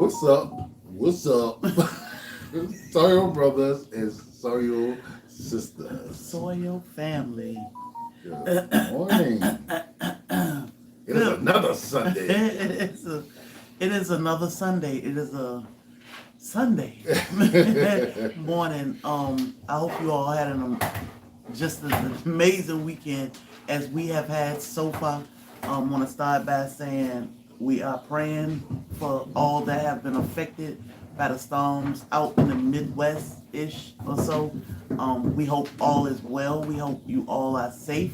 What's up? What's up? Soil brothers and soil sisters. Soil family. Good morning. It is another Sunday. It is another Sunday. It is a Sunday morning. I hope you all had just an amazing weekend as we have had so far. Want to start by saying we are praying for all that have been affected by the storms out in the Midwest-ish or so. We hope all is well. We hope you all are safe.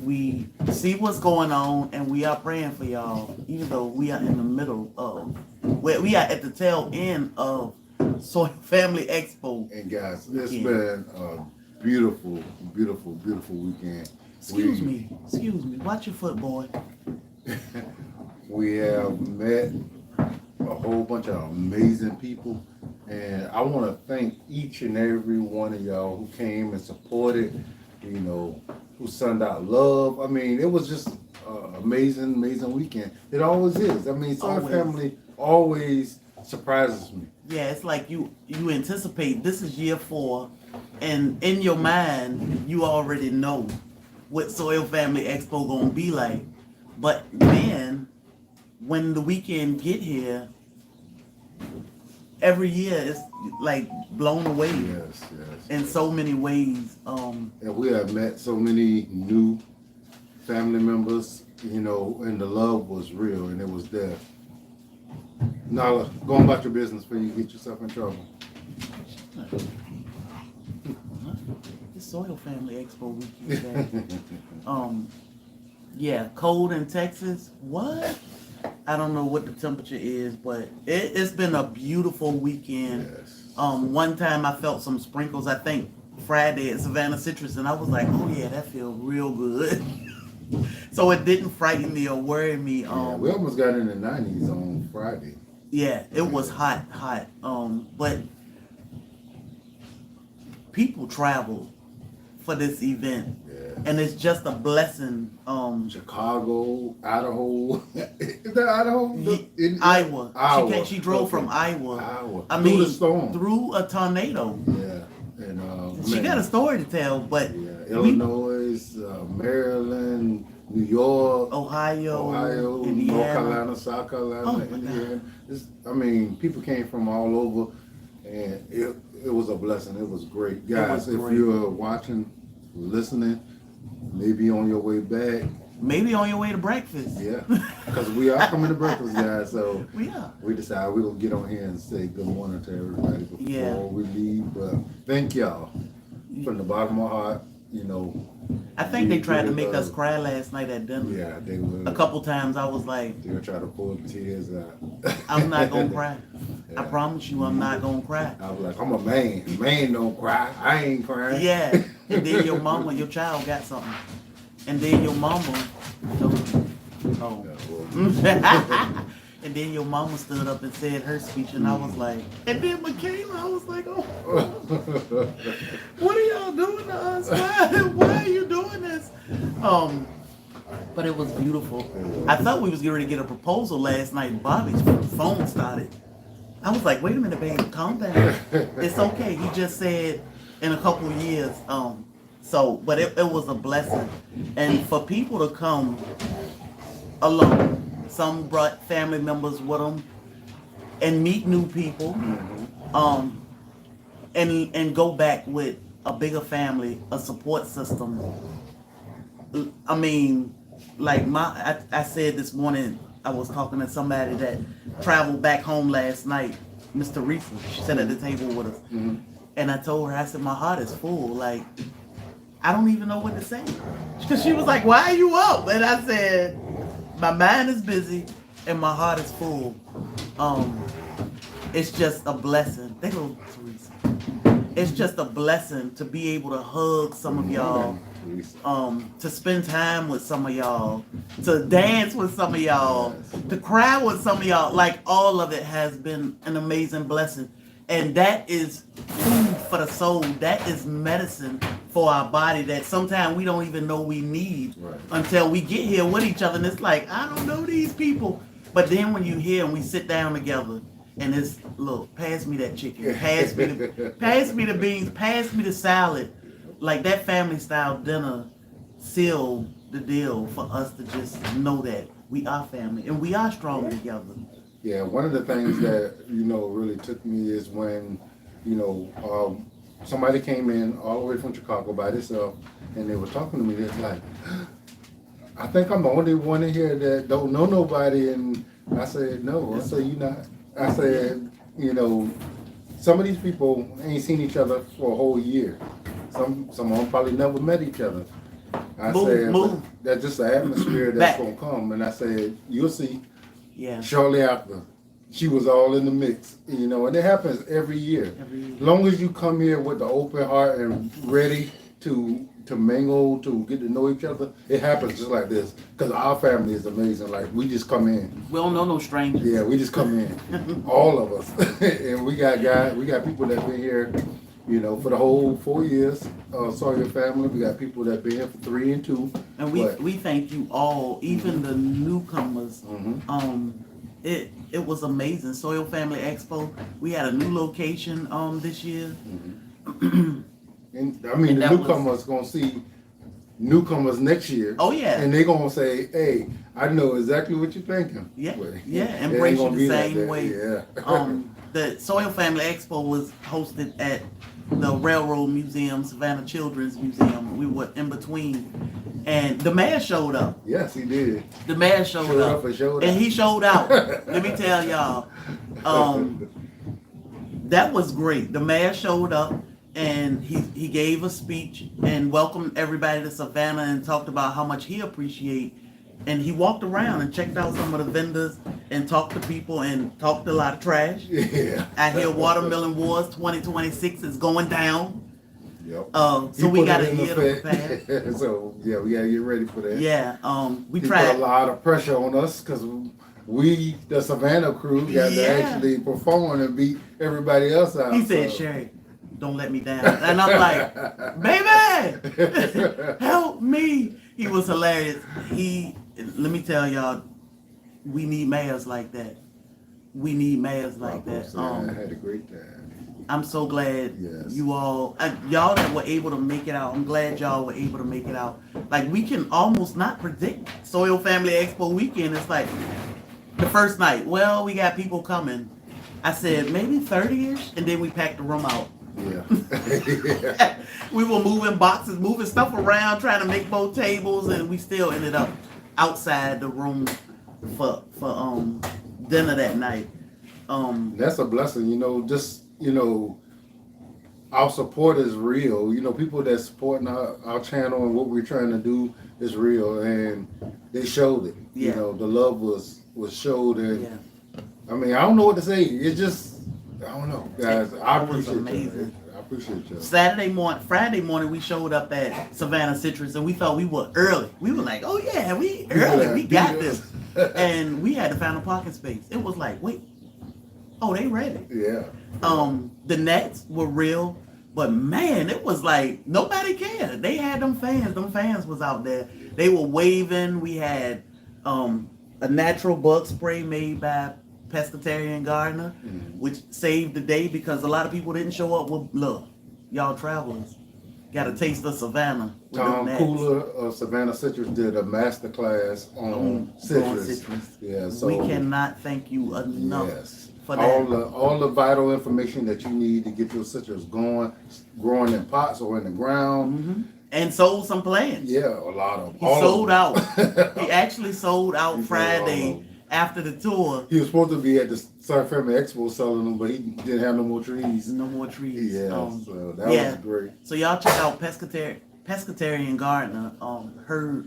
We see what's going on, and we are praying for y'all, even though we are in the middle of, we are at the tail end of Family Expo. And guys, it's been a beautiful, beautiful, beautiful weekend. Excuse me. Watch your foot, boy. We have met a whole bunch of amazing people, and I want to thank each and every one of y'all who came and supported, who sent out love. I mean, it was just an amazing weekend. It always is. I mean, SoilFamily always surprises me. Yeah, it's like you anticipate this is year 4, and in your mind, you already know what SoilFamily Expo gonna be like. But then, when the weekend get here, every year it's like blown away. Yes. In so many ways. And we have met so many new family members, and the love was real and it was there. Now, go on about your business before you get yourself in trouble. It's SoilFamily Expo weekend. Yeah, cold in Texas. What? I don't know what the temperature is, but it's been a beautiful weekend. Yes. One time I felt some sprinkles, I think Friday at Savannah Citrus, and I was like, oh yeah, that feels real good. So it didn't frighten me or worry me. We almost got in the 90s on Friday. Yeah, it was hot. But people travel for this event. And it's just a blessing. Chicago, Idaho. Is that Idaho? Iowa. She drove from Iowa. I mean, through a tornado. Yeah. And she got a story to tell, but Illinois, Maryland, New York, Ohio, Indiana, North Carolina, South Carolina, Indiana. People came from all over, and it was a blessing. It was great, guys. If you're watching, listening, maybe on your way back. Maybe on your way to breakfast. Yeah, because we are coming to breakfast, guys. So we decided we're going to get on here and say good morning to everybody before we leave. But thank y'all from the bottom of my heart. I think they tried to make us cry last night at dinner. Yeah, they would. A couple times I was like, they were trying to pull the tears out. I'm not going to cry. Yeah. I promise you I'm not going to cry. I was like, I'm a man. Man don't cry. I ain't crying. Yeah. And then your child got something. And then your mama, and then your mama stood up and said her speech, and I was like, and then Michaela, I was like, oh, what are y'all doing to us? Why are you doing this? But it was beautiful. I thought we was getting ready to get a proposal last night. Bobby's phone started. I was like, wait a minute, babe, calm down. It's okay. He just said in a couple of years. But it was a blessing. And for people to come alone, some brought family members with them, and meet new people, and go back with a bigger family, a support system. I mean, like I said this morning, I was talking to somebody that traveled back home last night, Mr. Reese. She sat at the table with us. And I told her, I said, my heart is full. Like, I don't even know what to say. Because she was like, why are you up? And I said, my mind is busy and my heart is full. It's just a blessing. There goes Teresa. It's just a blessing to be able to hug some of y'all, to spend time with some of y'all, to dance with some of y'all, to cry with some of y'all. Like, all of it has been an amazing blessing. And that is food for the soul. That is medicine for our body that sometimes we don't even know we need until we get here with each other. And it's like, I don't know these people. But then when you hear and we sit down together and it's look, pass me that chicken, pass me the beans, pass me the salad. Like that family style dinner sealed the deal for us to just know that we are family and we are strong together. Yeah, one of the things that, really took me is when, somebody came in all the way from Chicago by themselves and they were talking to me. It's like, I think I'm the only one in here that don't know nobody. And I said, no. I said, you not. I said, some of these people ain't seen each other for a whole year. Some of them probably never met each other. I said, but that's just the atmosphere that's going to come. And I said, you'll see. Yeah. Shortly after, she was all in the mix, and it happens every year. As long as you come here with the open heart and ready to mingle, to get to know each other, it happens just like this. Because our family is amazing. Like, we just come in. We don't know no strangers. Yeah, we just come in. All of us. And we got people that been here, for the whole 4 years. SoilFamily. We got people that been here for 3 and 2. And we thank you all, even the newcomers. It was amazing. SoilFamily Expo. We had a new location this year. And I mean, the newcomers gonna see newcomers next year. Oh yeah. And they gonna say, "Hey, I know exactly what you're thinking." Yeah. Yeah. Embrace you the same way. Yeah. The SoilFamily Expo was hosted at the Railroad Museum, Savannah Children's Museum. We were in between. And the mayor showed up. Yes, he did. The mayor showed up. And he showed out. Let me tell y'all. That was great. The mayor showed up and he gave a speech and welcomed everybody to Savannah and talked about how much he appreciated. And he walked around and checked out some of the vendors and talked to people and talked a lot of trash. Yeah. I hear Watermelon Wars 2026 is going down. Yep. So we got a year to prepare. So yeah, we gotta get ready for that. Yeah. He put a lot of pressure on us because we, the Savannah crew, got to actually perform and beat everybody else out. He said, Sherry, don't let me down. And I'm like, baby, help me. He was hilarious. Let me tell y'all, we need mayors like that. We need mayors like that. I had a great time. I'm so glad you all, y'all that were able to make it out. I'm glad y'all were able to make it out. Like, we can almost not predict SoilFamily Expo weekend. It's like the first night, well, we got people coming. I said maybe 30-ish, and then we packed the room out. Yeah. We were moving boxes, moving stuff around, trying to make more tables, and we still ended up outside the room for dinner that night. That's a blessing, our support is real. People that supporting our channel and what we're trying to do is real, and they showed it. Yeah. The love was showed, and I mean, I don't know what to say. It's just, I don't know, guys. I appreciate you. I appreciate you. Friday morning, we showed up at Savannah Citrus, and we thought we were early. We were like, oh yeah, we early. We got this. And we had to find a parking space. It was like, wait, oh, they ready. Yeah. The nets were real, but man, it was like nobody cared. They had them fans. Them fans was out there. They were waving. We had a natural bug spray made by Pescatarian Gardener, which saved the day because a lot of people didn't show up. Well, look, y'all travelers got a taste of Savannah. Tom Cooler of Savannah Citrus did a master class on citrus. Yeah, so we cannot thank you enough. Yes. For that. All the vital information that you need to get your citrus growing in pots or in the ground. And sold some plants. Yeah, a lot of them. He sold out. He actually sold out Friday after the tour. He was supposed to be at the Family Expo selling them, but he didn't have no more trees. No more trees. Yeah, so that was great. So y'all check out Pescatarian Gardener. Her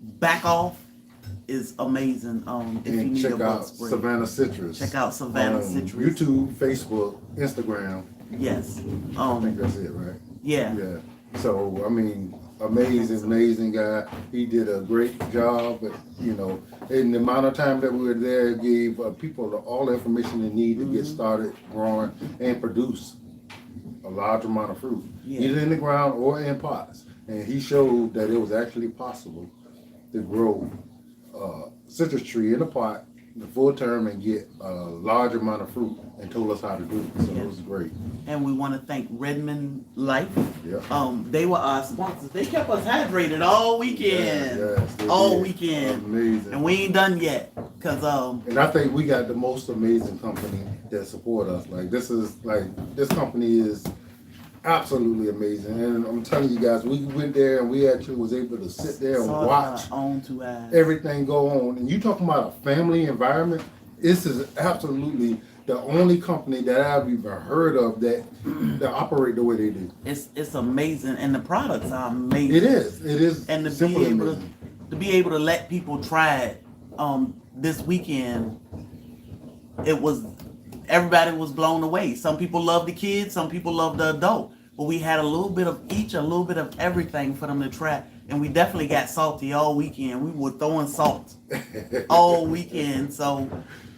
back off is amazing. If you need check out Savannah Citrus. Check out Savannah Citrus. YouTube, Facebook, Instagram. Yes. I think that's it, right? Yeah. Yeah. So I mean, amazing guy. He did a great job. But in the amount of time that we were there, gave people all the information they need to get started growing and produce a large amount of fruit, either in the ground or in pots. And he showed that it was actually possible to grow citrus tree in a pot the full term and get a large amount of fruit and told us how to do it. So it was great. And we want to thank Redmond Life. Yeah. They were our sponsors. They kept us hydrated all weekend. All weekend. Amazing. And we ain't done yet. And I think we got the most amazing company that support us. Like this company is absolutely amazing. And I'm telling you guys, we went there and we actually was able to sit there and watch everything go on. And you talking about a family environment, this is absolutely the only company that I've even heard of that operate the way they do. It's amazing, and the products are amazing. It is. And to be able to let people try it this weekend, everybody was blown away. Some people love the kids, some people love the adult. But we had a little bit of each, a little bit of everything for them to try. And we definitely got salty all weekend. We were throwing salt all weekend, so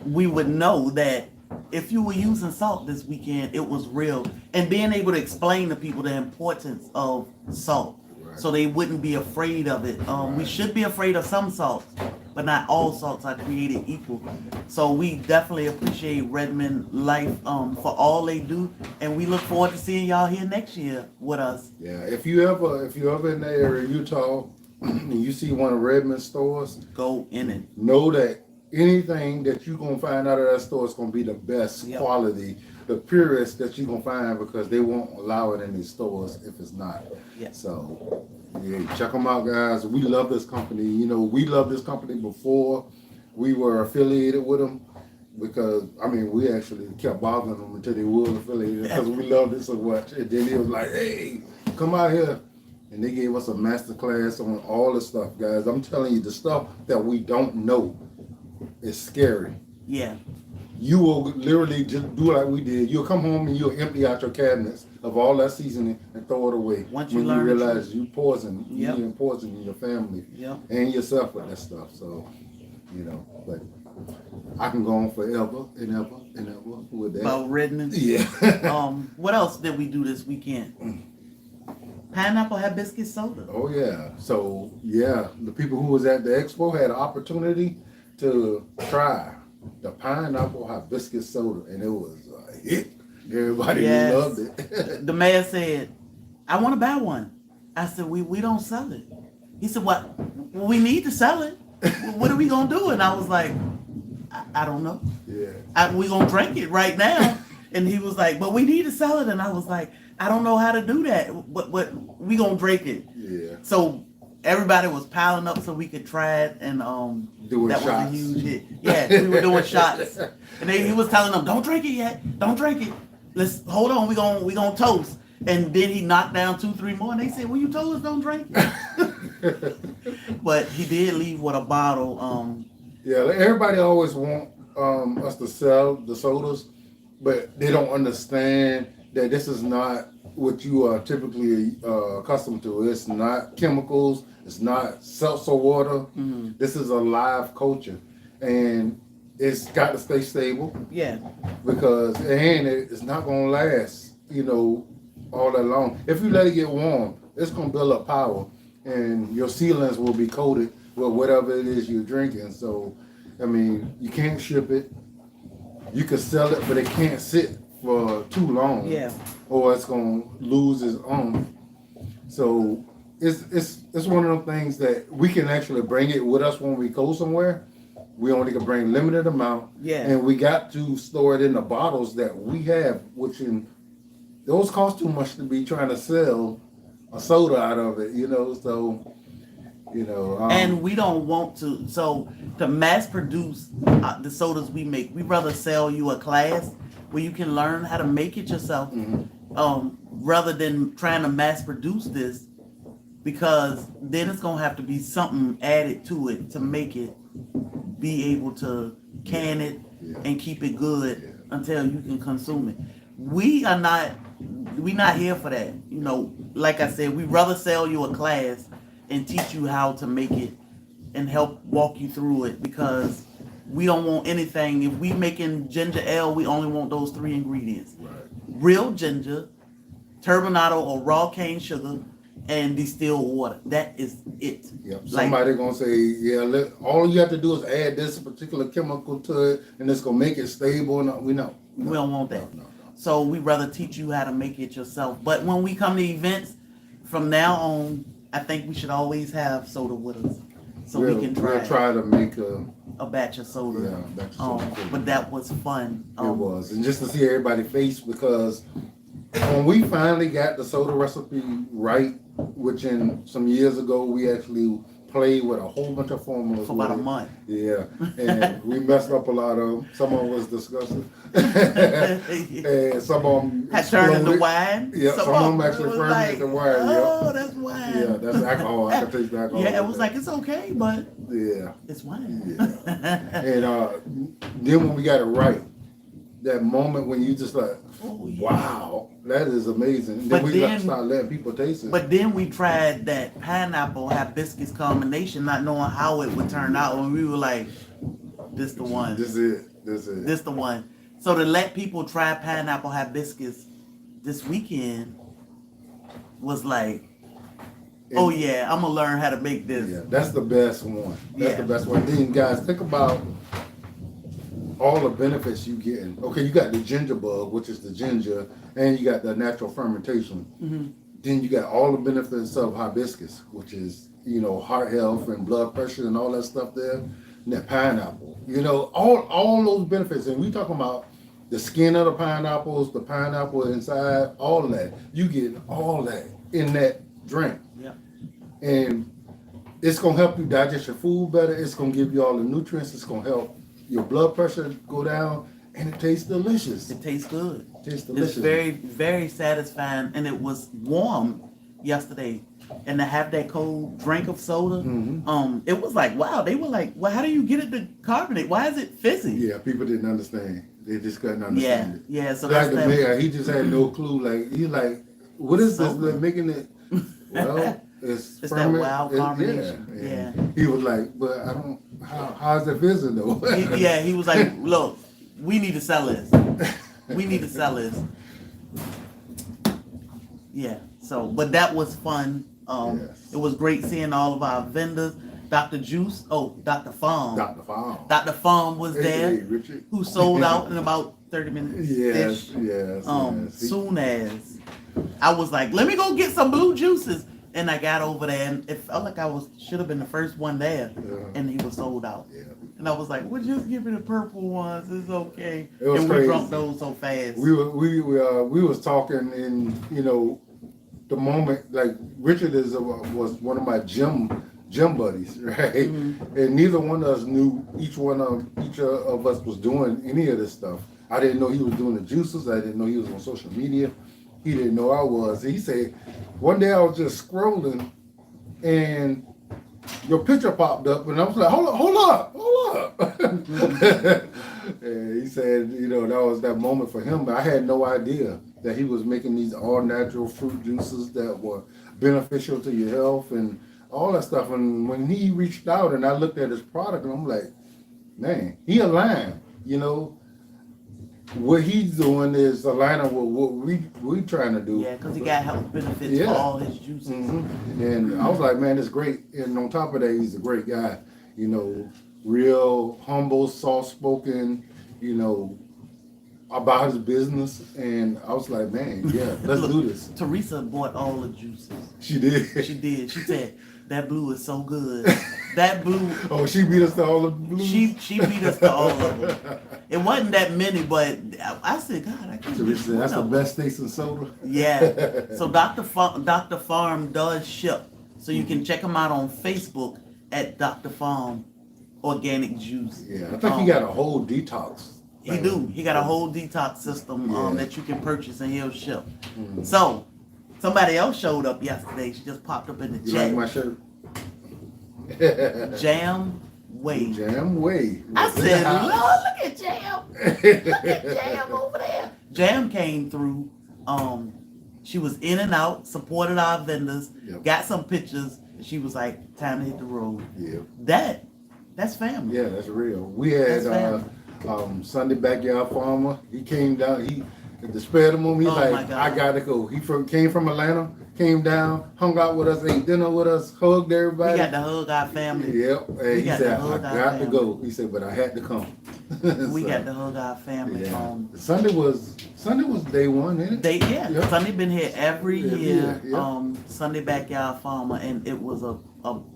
we would know that if you were using salt this weekend, it was real. And being able to explain to people the importance of salt, so they wouldn't be afraid of it. We should be afraid of some salts, but not all salts are created equal. So we definitely appreciate Redmond Life for all they do, and we look forward to seeing y'all here next year with us. Yeah, if you ever in the area, Utah, and you see one of Redmond stores, go in it. Know that anything that you're gonna find out of that store is gonna be the best quality, the purest that you're gonna find, because they won't allow it in these stores if it's not. Yeah. So check them out, guys. We love this company. You know, we loved this company before we were affiliated with them, because we actually kept bothering them until they were affiliated because we loved it so much. And then it was like, hey, come out here. And they gave us a master class on all the stuff, guys. I'm telling you, the stuff that we don't know is scary. Yeah. You will literally just do like we did. You'll come home and you'll empty out your cabinets of all that seasoning and throw it away. Once when you realize you poison, you're poisoning your family and yourself with that stuff. So, but I can go on forever and ever and ever with that. About Redmond. Yeah. What else did we do this weekend? Pineapple hibiscus soda. Oh yeah. So the people who was at the expo had an opportunity to try the pineapple hibiscus soda, and it was a hit. Everybody loved it. The mayor said, I want to buy one. I said, we don't sell it. He said, what? Well, we need to sell it. What are we going to do? And I was like, I don't know. Yeah. We're going to drink it right now. And he was like, but we need to sell it. And I was like, I don't know how to do that. But we going to drink it. Yeah. So everybody was piling up so we could try it, and doing that shots. was a huge hit. Yeah, we were doing shots, and he was telling them, "Don't drink it yet. Don't drink it. Let's hold on. We gonna toast." And then he knocked down 2-3 more, and they said, "Well, you told us don't drink." But he did leave with a bottle. Everybody always want us to sell the sodas, but they don't understand that this is not what you are typically accustomed to. It's not chemicals. It's not seltzer water. Mm-hmm. This is a live culture, and it's got to stay stable. Yeah. Because it's not gonna last, all that long. If you let it get warm, it's gonna build up power, and your sealants will be coated with whatever it is you're drinking. So, you can't ship it. You can sell it, but it can't sit for too long. Yeah. Or it's gonna lose its own. So it's one of those things that we can actually bring it with us when we go somewhere. We only can bring limited amount. Yeah. And we got to store it in the bottles that we have, those cost too much to be trying to sell a soda out of it, so and we don't want to mass produce the sodas we make. We'd rather sell you a class where you can learn how to make it yourself, rather than trying to mass produce this, because then it's gonna have to be something added to it to make it be able to can it and keep it good until you can consume it. We're not here for that. Like I said, we'd rather sell you a class and teach you how to make it and help walk you through it, because we don't want anything. If we making ginger ale, we only want those 3 ingredients. Right. Real ginger, turbinado or raw cane sugar, and distilled water. That is it. Yep. Like, Somebody gonna say, yeah, all you have to do is add this particular chemical to it, and it's gonna make it stable. No, we don't want that. No. So we rather teach you how to make it yourself. But when we come to events, from now on, I think we should always have soda with us, so we can we'll try to make a batch of soda. Yeah, batch of soda. But that was fun. It was, and just to see everybody's face, because when we finally got the soda recipe right, which in some years ago we actually played with a whole bunch of formulas for about a month. Yeah, and we messed up a lot of them. Some of them was disgusting, and some of them had turned into wine. Yeah, some of them actually turned into wine. Oh, that's wine. Yeah, that's alcohol. I can taste the alcohol. Yeah, it was like, it's okay, but yeah, it's wine. Yeah. And then when we got it right, that moment when you just like, oh, yeah. Wow, that is amazing. And then we got to start letting people taste it. But then we tried that pineapple hibiscus combination, not knowing how it would turn out, and we were like, this the one. This is it. This the one. So to let people try pineapple hibiscus this weekend was like, oh yeah, I'm gonna learn how to make this. Yeah, that's the best one. That's the best one. Then guys, think about all the benefits you getting. Okay, you got the ginger bug, which is the ginger, and you got the natural fermentation. Mm-hmm. Then you got all the benefits of hibiscus, which is, heart health and blood pressure and all that stuff there. And that pineapple, all those benefits. And we talking about the skin of the pineapples, the pineapple inside, all of that. You get all that in that drink. Yeah. And it's gonna help you digest your food better. It's gonna give you all the nutrients. It's gonna help your blood pressure go down, and it tastes delicious. It tastes good. It tastes delicious. It's very, very satisfying, and it was warm yesterday. And to have that cold drink of soda, it was like, wow. They were like, well, how do you get it to carbonate? Why is it fizzy? Yeah, people didn't understand. They just couldn't understand it. Yeah. So like that's the mayor, he just had no clue. Like he's like, what is this? They're making it. Well, it's that wild carbonation. Yeah. He was like, but I don't. How's it fizzing though? He was like, look, we need to sell this. We need to sell this. Yeah. So, but that was fun. It was great seeing all of our vendors. Dr. Juice, Dr. Farm. Dr. Farm was there, Richard. who sold out in about 30 minutes. Yes. Soon as I was like, let me go get some blue juices. And I got over there, and it felt like should have been the first one there, and he was sold out. Yeah. And I was like, well, just give me the purple ones. It's okay. It was and crazy. We drunk those so fast. We was talking, and the moment, like Richard was one of my gym buddies, right? Mm-hmm. And neither one of us knew each of us was doing any of this stuff. I didn't know he was doing the juices. I didn't know he was on social media. He didn't know I was. He said, one day I was just scrolling, and your picture popped up, and I was like, hold up. And he said, that was that moment for him, but I had no idea that he was making these all natural fruit juices that were beneficial to your health and all that stuff. And when he reached out and I looked at his product, and I'm like, man, he aligned, What he's doing is aligning with what we trying to do. Yeah, because he got health benefits for all his juices. Mm-hmm. And I was like, man, it's great. And on top of that, he's a great guy. Real humble, soft-spoken, about his business. And I was like, man, yeah, let's do this. Teresa bought all the juices. She did? She did. She said, that blue is so good. That blue. Oh, she beat us to all the blues? She beat us to all of them. It wasn't that many, but I said, God, I can't Teresa said, that's the best tasting soda? Yeah. So Dr. Farm does ship. So you can check him out on Facebook at Dr. Farm Organic Juice. Yeah, I think he got a whole detox. He do. He got a whole detox system that you can purchase and he'll ship. Mm-hmm. So somebody else showed up yesterday. She just popped up in the chat. You like my shirt? Jam Way. Jam Way. I said, Lord, look at Jam. Look at Jam over there. Jam came through. She was in and out, supported our vendors, got some pictures, and she was like, time to hit the road. Yeah. That's family. Yeah, that's real. We had Sunday Backyard Farmer. He came down, at the spare of the moment, he's I gotta go. He came from Atlanta. came down, hung out with us, ate dinner with us, hugged everybody. We got to hug our family. Yep. And he said, I got to go. He said, but I had to come. We got to hug our family. Yeah. Sunday was day one, isn't it? Yep. Sunday been here every year. Yep. Sunday Backyard Farmer, and it was a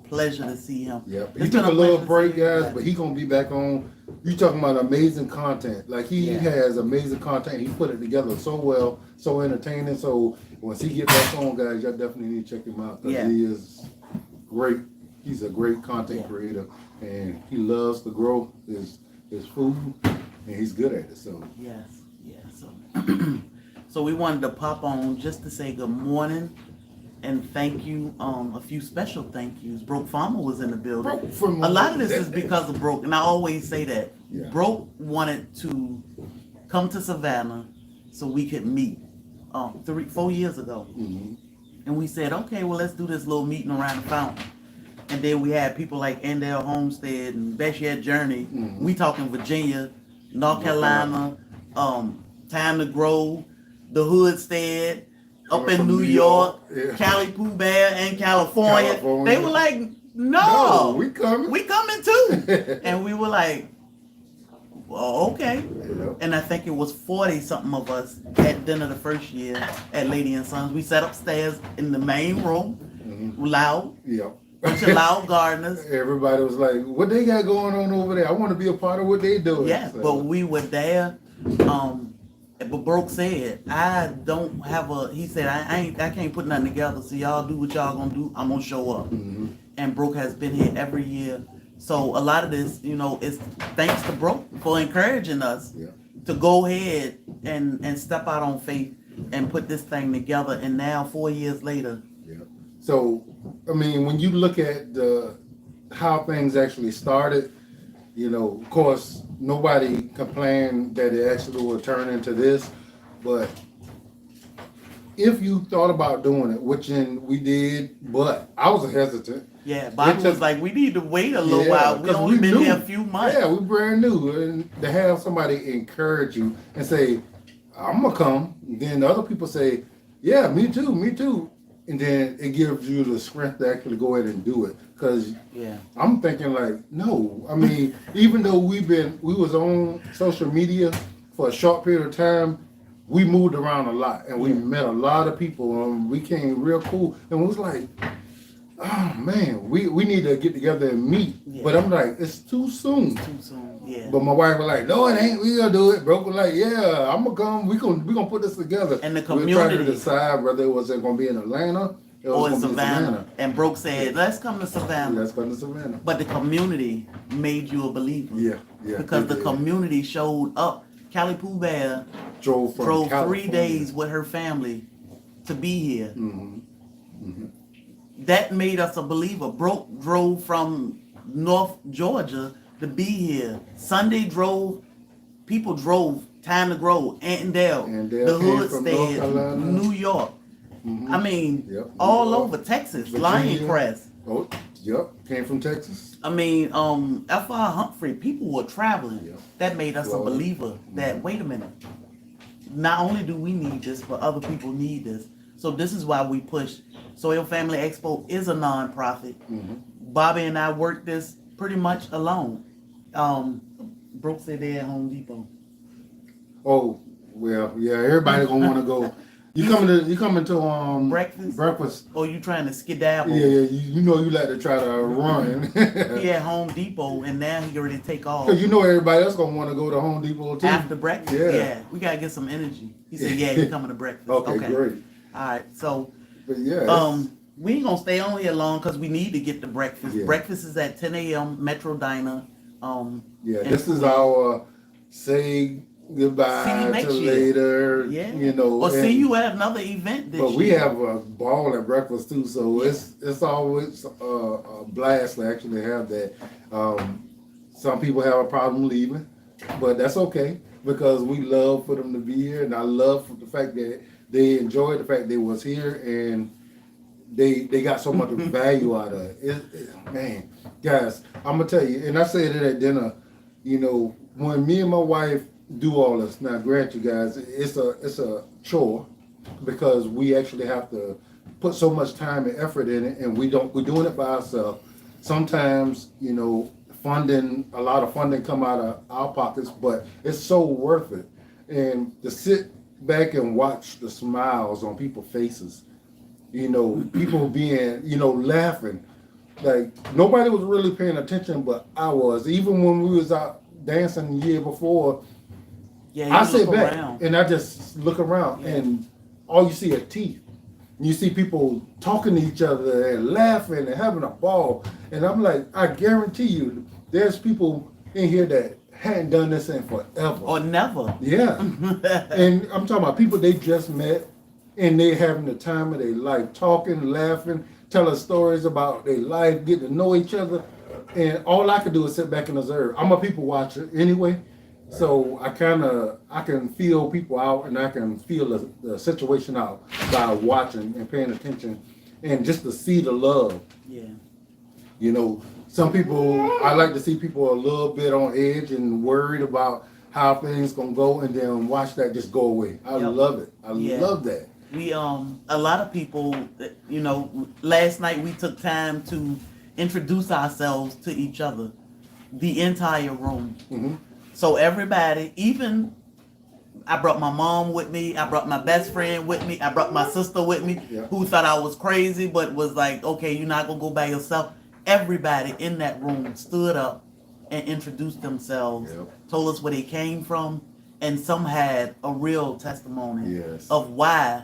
pleasure to see him. Yep. He took a little break, guys, but he gonna be back on. You talking about amazing content? Like he has amazing content. He put it together so well, so entertaining. So once he get back on, guys, y'all definitely need to check him out because he is great. He's a great content creator, and he loves to grow his food, and he's good at it. So so we wanted to pop on just to say good morning and thank you. A few special thank yous. Broke Farmer was in the building. A lot of this is because of Broke, and I always say that. Yeah. Broke wanted to come to Savannah so we could meet 4 years ago. Mm-hmm. And we said, okay, well, let's do this little meeting around the fountain. And then we had people like Endell Homestead and Beshad Journey. Mm-hmm. We talking Virginia, North Carolina, Time to Grow, the Hoodstead, up in New York, Cali Pooh Bear in California. They were like, no, we coming too. And we were like, well, okay. Yep. And I think it was 40 something of us at dinner the first year at Lady and Sons. We sat upstairs in the main room, loud, bunch of loud gardeners. Everybody was like, what they got going on over there? I want to be a part of what they doing. Yeah, so. but we were there. But Broke said, I don't have he said, I can't put nothing together, so y'all do what y'all gonna do, I'm gonna show up. Mm-hmm. And Broke has been here every year. So a lot of this, is thanks to Broke for encouraging us to go ahead and step out on faith and put this thing together. And now 4 years later. Yeah. So, I mean, when you look at how things actually started, of course, nobody complained that it actually will turn into this, but if you thought about doing it, which we did, but I was hesitant. Yeah, Bobby was like, we need to wait a little while. We only been here a few months. Yeah, we brand new. And to have somebody encourage you and say, I'm going to come. Then the other people say, yeah, me too. And then it gives you the strength to actually go ahead and do it. Because I'm thinking like, no. I mean, even though we was on social media for a short period of time, we moved around a lot and we met a lot of people and we came real cool. And it was like, oh man, we need to get together and meet. Yeah. But I'm like, it's too soon. Too soon, yeah. But my wife was like, no, it ain't. We gonna do it. Broke was like, yeah, I'm gonna come. We gonna put this together. And the community. We're trying to decide whether it was gonna be in Atlanta or in Savannah. And Broke said, let's come to Savannah. Let's come to Savannah. But the community made you a believer. Yeah. Because the community showed up. Cali Pooh Bear drove 3 days with her family to be here. Mm-hmm. Mm-hmm. That made us a believer. Broke drove from North Georgia to be here. Sunday people drove Time to Grow, Antondale, the Hoodstead, New York. Mm-hmm. I mean, all over Texas, Lion Crest. Oh, came from Texas. I mean, F.R. Humphrey, people were traveling. That made us a believer that, wait a minute, not only do we need this, but other people need this. So this is why we push. SoilFamily Expo is a non-profit. Mm-hmm. Bobby and I work this pretty much alone. Broke said they at Home Depot. Oh, well, yeah, everybody gonna want to go. You coming to breakfast? Or you trying to skedaddle? Yeah, you like to try to run. He at Home Depot, and now he ready to take off. Cause everybody else gonna want to go to Home Depot too. After breakfast, yeah, we gotta get some energy. He said, yeah, he's coming to breakfast. Okay, great. All right, so but yeah, we ain't gonna stay on here long because we need to get to breakfast. Yeah. Breakfast is at 10 a.m. Metro Diner. This is our say goodbye to later. Yeah. Or see you at another event this year. But we have a ball at breakfast too, so it's always a blast to actually have that. Some people have a problem leaving, but that's okay because we love for them to be here, and I love for the fact that they enjoyed the fact they was here and they got so much value out of it. Man, guys, I'm gonna tell you, and I said it at dinner. When me and my wife do all this, now grant you guys, it's a chore because we actually have to put so much time and effort in it, and we're doing it by ourselves. Sometimes, a lot of funding come out of our pockets, but it's so worth it. And to sit back and watch the smiles on people's faces, people being, laughing. Like, nobody was really paying attention, but I was. Even when we was out dancing the year before, I sit back and I just look around, and all you see are teeth. You see people talking to each other and laughing and having a ball. And I'm like, I guarantee you, there's people in here that hadn't done this in forever. Or never. Yeah. And I'm talking about people they just met, and they having the time of their life, talking, laughing, telling stories about their life, getting to know each other. And all I could do is sit back and observe. I'm a people watcher anyway. So I can feel people out, and I can feel the situation out by watching and paying attention, and just to see the love. Yeah. Some people, I like to see people a little bit on edge and worried about how things gonna go, and then watch that just go away. I love it. I love that. We a lot of people, last night we took time to introduce ourselves to each other, the entire room. Mm-hmm. So everybody, even I brought my mom with me, I brought my best friend with me, I brought my sister with me, who thought I was crazy, but was like, okay, you're not gonna go by yourself. Everybody in that room stood up and introduced themselves, told us where they came from, and some had a real testimony of why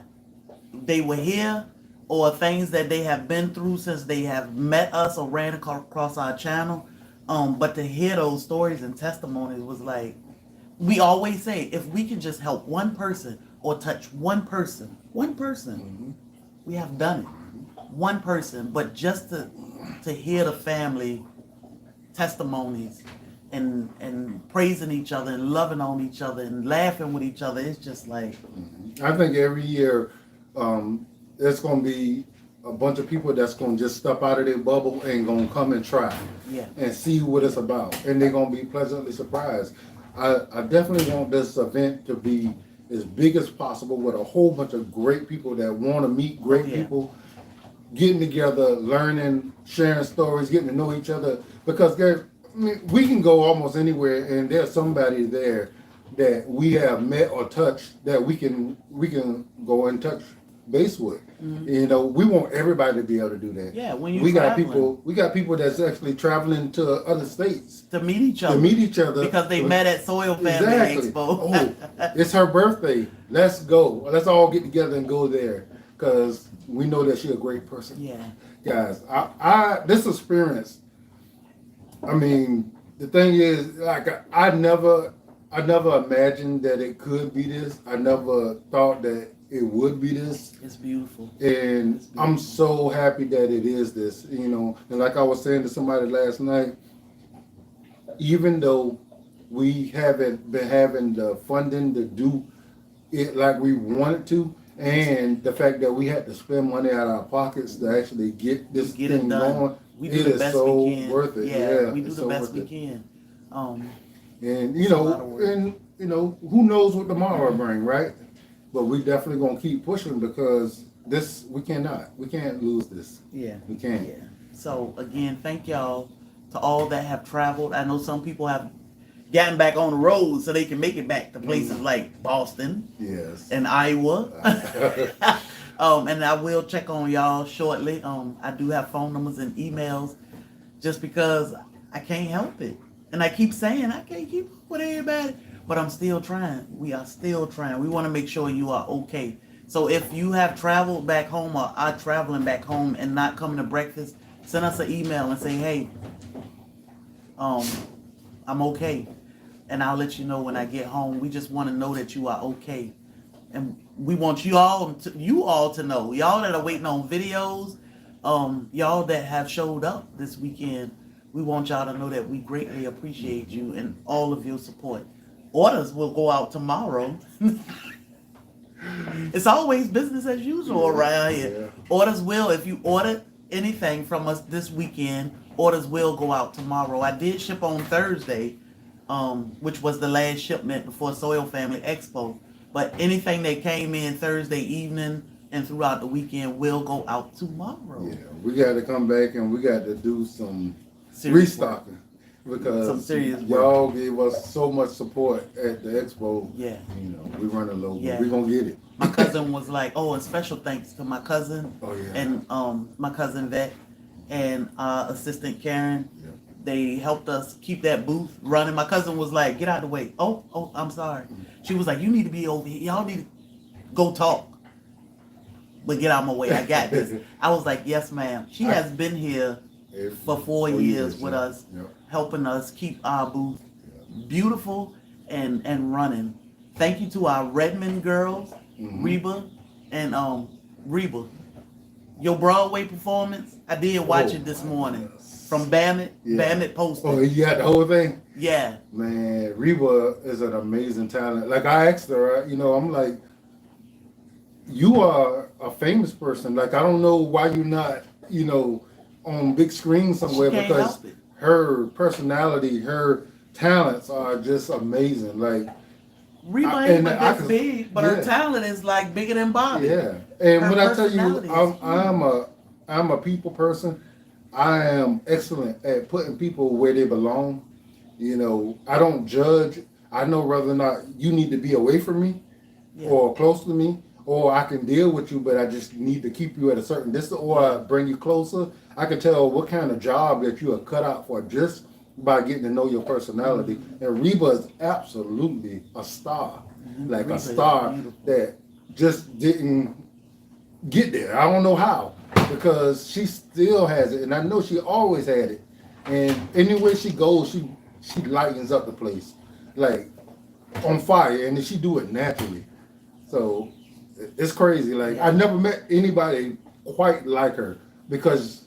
they were here, or things that they have been through since they have met us or ran across our channel. But to hear those stories and testimonies was like, we always say, if we can just help one person or touch one person, we have done it. One person, but just to hear the family testimonies and praising each other and loving on each other and laughing with each other, it's just like. I think every year there's going to be a bunch of people that's going to just step out of their bubble and going to come and try and see what it's about. And they're going to be pleasantly surprised. I definitely want this event to be as big as possible, with a whole bunch of great people that want to meet great people, getting together, learning, sharing stories, getting to know each other. Because we can go almost anywhere, and there's somebody there that we have met or touched that we can go and touch base with. We want everybody to be able to do that. Yeah, when we got people that's actually traveling to other states to meet each other because they met at SoilFamily Expo. Oh, it's her birthday. Let's go. Let's all get together and go there, because we know that she's a great person. Yeah, guys, I this experience. I mean, the thing is, like, I never imagined that it could be this. I never thought that it would be this. It's beautiful. And I'm so happy that it is this, And like I was saying to somebody last night, even though we haven't been having the funding to do it like we wanted to, and the fact that we had to spend money out of our pockets to actually get this thing going, we do the best we can. Worth it. Yeah, we do the best we can. And who knows what tomorrow will bring, right? But we definitely gonna keep pushing, because we can't lose this. Yeah, we can't. Yeah. So again, thank y'all to all that have traveled. I know some people have gotten back on the road so they can make it back to places like Boston, and Iowa. And I will check on y'all shortly. I do have phone numbers and emails, just because I can't help it, and I keep saying I can't keep up with everybody. But I'm still trying. We are still trying. We want to make sure you are okay. So if you have traveled back home or are traveling back home and not coming to breakfast, send us an email and say, hey, I'm okay. And I'll let you know when I get home. We just want to know that you are okay. And we want you all to know. Y'all that are waiting on videos, y'all that have showed up this weekend, we want y'all to know that we greatly appreciate you and all of your support. Orders will go out tomorrow. It's always business as usual around here. Orders will, if you order anything from us this weekend, orders will go out tomorrow. I did ship on Thursday, which was the last shipment before SoilFamily Expo. But anything that came in Thursday evening and throughout the weekend. We'll go out tomorrow. Yeah, we got to come back and we got to do some Serious work. restocking because Some serious work. y'all gave us so much support at the expo. Yeah. You know, we running low, Yeah. but we gonna get it. My cousin was like, oh, and special thanks to my cousin Oh yeah. and my cousin Vet and assistant Karen. Yeah. They helped us keep that booth running. My cousin was like, get out of the way. Oh, I'm sorry. She was like, you need to be over here. Y'all need to go talk. But get out of my way. I got this. I was like, yes, ma'am. She has been here for 4 years with us, helping us keep our booth beautiful and running. Thank you to our Redmond girls, Reba and Reba. Your Broadway performance, I did watch it this morning. From Bamit. Bamit posted. Oh, you got the whole thing? Yeah. Man, Reba is an amazing talent. Like I asked her, you know, I'm like, you are a famous person. Like, I don't know why you're not, you know, on big screen somewhere, She can't because help it. her personality, her talents are just amazing. Like, Reba ain't but this big, but her talent is like bigger than Bobby. yeah. And Her when I tell you, personality I'm a people person. I am excellent at putting people where they belong. You know, I don't judge. I know whether or not you need to be away from me or close to me, or I can deal with you, but I just need to keep you at a certain distance, or I bring you closer. I can tell what kind of job that you are cut out for just by getting to know your personality. And Reba is absolutely a star, like Reba a star that just didn't get there. I don't know how, because she still has it, and I know she always had it. And anywhere she goes, she lightens up the place, like on fire, and then she do it naturally. So it's crazy. Like I never met anybody quite like her, because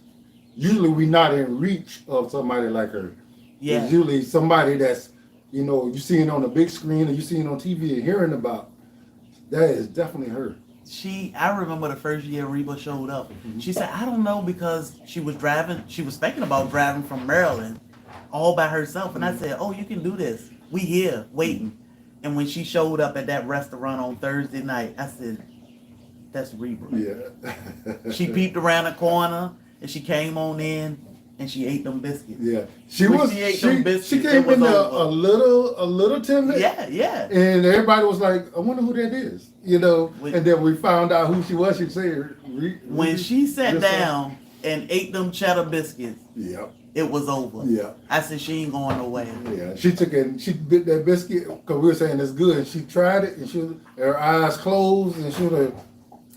usually we're not in reach of somebody like her. Yeah. It's usually somebody that's, you know, you seeing on the big screen or you seeing on TV and hearing about. That is definitely her. I remember the first year Reba showed up. She said, I don't know, because she was thinking about driving from Maryland all by herself. And I said, oh, you can do this. We here waiting. And when she showed up at that restaurant on Thursday night, I said, that's Reba. Yeah. She peeped around the corner and she came on in and she ate them biscuits. Yeah. She came in there a little timid. Yeah. And everybody was like, I wonder who that is. You know, and then we found out who she was. She said, when she sat down and ate them cheddar biscuits, it was over. Yeah. I said, she ain't going nowhere. Yeah. She took it and she bit that biscuit because we were saying it's good. And she tried it and her eyes closed and she was like,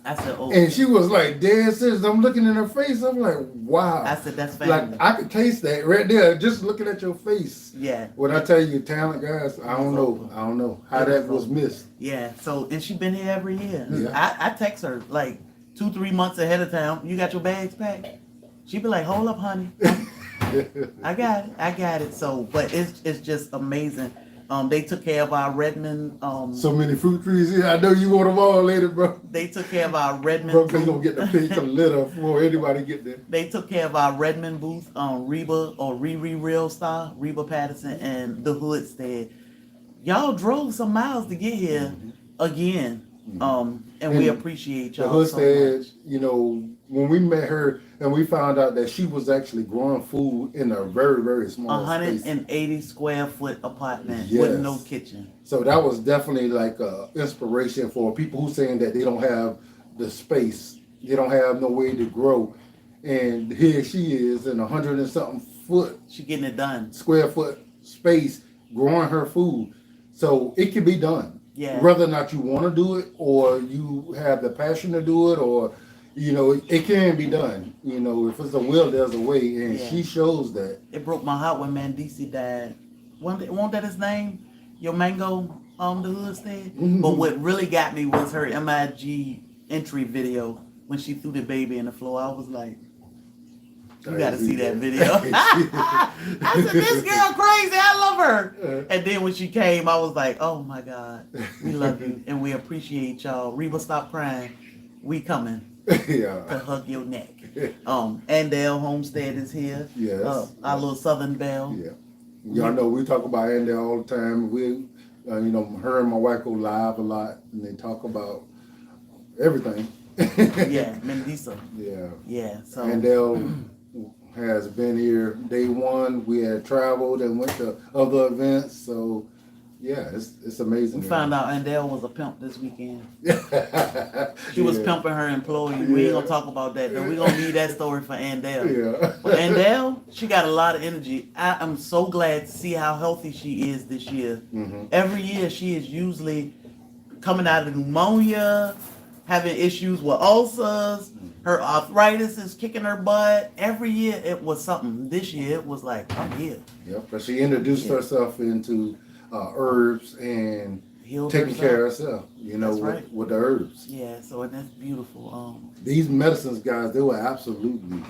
I said, oh. And she was like dead serious. I'm looking in her face. I'm like, wow. I said, that's family. Like, I could taste that right there, just looking at your face. Yeah. When I tell you talent, guys, I don't know how that was missed. Yeah. So, and she been here every year. Yeah. I text her like 2-3 months ahead of time. You got your bags packed? She be like, hold up, honey. I got it. So, but it's just amazing. They took care of our Redmond. So many fruit trees here. I know you want them all later, bro. They took care of our Redmond. Bro, they gonna get the pink litter before anybody get there. They took care of our Redmond booth. Reba or Riri Real Star, Reba Patterson, and the Hoodstead. Y'all drove some miles to get here again. And we appreciate y'all. The Hoodstead, so much. you know, when we met her and we found out that she was actually growing food in a very, very small 180 square foot apartment with no kitchen. So that was definitely like a inspiration for people who saying that they don't have the space, they don't have no way to grow, and here she is in 100 and something foot. She getting it done. Square foot space, growing her food. So it can be done. Yeah. Whether or not you want to do it or you have the passion to do it, or you know, it can be done. You know, if it's a will, there's a way, and she shows that. It broke my heart when Mandisi died. Won't that his name? Your Mango, the Hoodstead? Mm-hmm. But what really got me was her MIG entry video when she threw the baby in the floor. I was like, you gotta see that video. I said, this girl crazy, I love her. And then when she came, I was like, oh my God, we love you and we appreciate y'all. Reba, stop crying. We coming. To hug your neck. Andale Homestead is here. Yes. Our little Southern Belle. Yeah. Y'all know we talk about Andale all the time. We, you know, her and my wife go live a lot, and they talk about everything. Yeah, Mendoza. Yeah. Yeah, so. And they'll has been here day one. We had traveled and went to other events. So yeah, it's amazing. We found out Andell was a pimp this weekend. Yeah. She was pimping her employee. We ain't gonna talk about that, though. We're gonna leave that story for Andell. Yeah. But Andell, she got a lot of energy. I am so glad to see how healthy she is this year. Mm-hmm. Every year she is usually coming out of pneumonia, having issues with ulcers. Her arthritis is kicking her butt. Every year it was something. This year it was like, I'm here. Yep. But she introduced herself into herbs and Healed taking herself. care of herself. You know, That's right. with the herbs. Yeah, so and that's beautiful. These medicines, guys, they will absolutely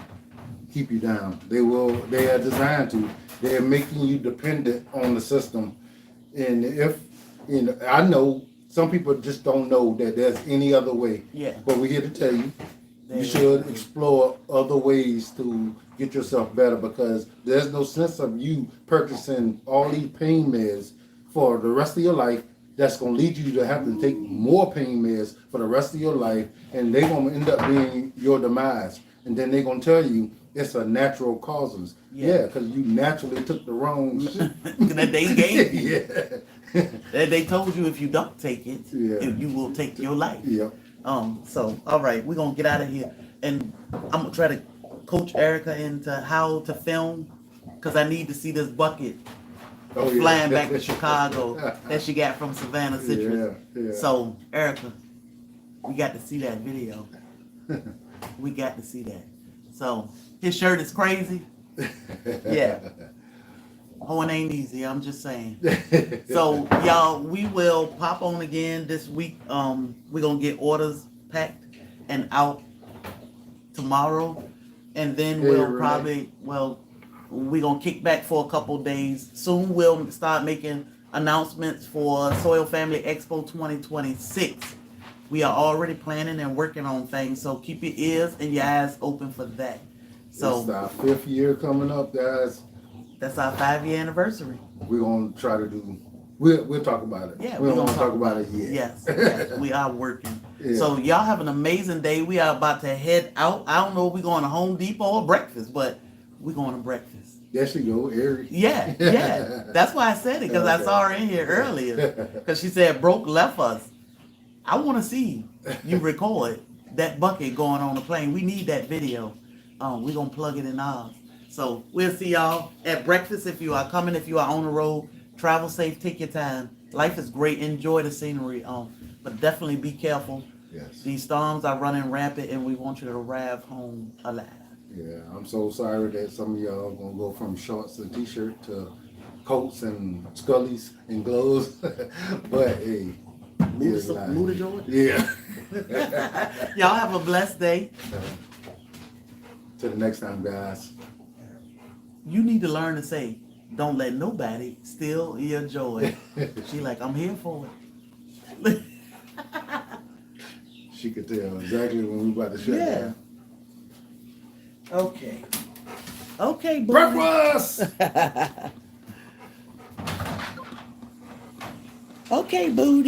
keep you down. They are designed to. They're making you dependent on the system. And if, I know some people just don't know that there's any other way. Yeah. But we're here to tell you, There you is. should explore other ways to get yourself better, because there's no sense of you purchasing all these pain meds for the rest of your life. That's going to lead you to have to take more pain meds for the rest of your life, and they're going to end up being your demise. And then they're going to tell you it's a natural causes. Yeah, because you naturally took the wrong shit. That they gave you. Yeah. That they told you if you don't take it, Yeah. you will take your life. Yep. So all right, we're gonna get out of here, and I'm gonna try to coach Erica into how to film, because I need to see this bucket Oh, yeah. flying back to Chicago that she got from Savannah Citrus. Yeah. So Erica, we got to see that video. We got to see that. So his shirt is crazy. Yeah. Oh, it ain't easy. I'm just saying. So y'all, we will pop on again this week. We're gonna get orders packed and out tomorrow, and then Hey, we'll Renee. probably we're gonna kick back for a couple days. Soon we'll start making announcements for SoilFamily Expo 2026. We are already planning and working on things, so keep your ears and your eyes open for that. It's So our 5th year coming up, guys. that's our 5-year anniversary. We're gonna try to do. We'll talk about it. Yeah, we we're don't gonna want to talk about it yet. Yes, we are working. Yeah. So y'all have an amazing day. We are about to head out. I don't know if we're going to Home Depot or breakfast, but we're going to breakfast. There she go, Eric. Yeah. That's why I said it, because I saw her in here earlier. Because she said Broke left us. I want to see you record that bucket going on the plane. We need that video. We're going to plug it in ours. So we'll see y'all at breakfast if you are coming, if you are on the road. Travel safe, take your time. Life is great. Enjoy the scenery. But definitely be careful. Yes. These storms are running rampant, and we want you to arrive home alive. Yeah, I'm so sorry that some of y'all gonna go from shorts and t-shirt to coats and scullies and gloves. But hey, here's life. Muda George. Yeah. Y'all have a blessed day. Till the next time, guys. You need to learn to say, don't let nobody steal your joy. She like, I'm here for it. She could tell exactly when we about to shut down. Okay. Okay, boo. Breakfast! Okay, boo.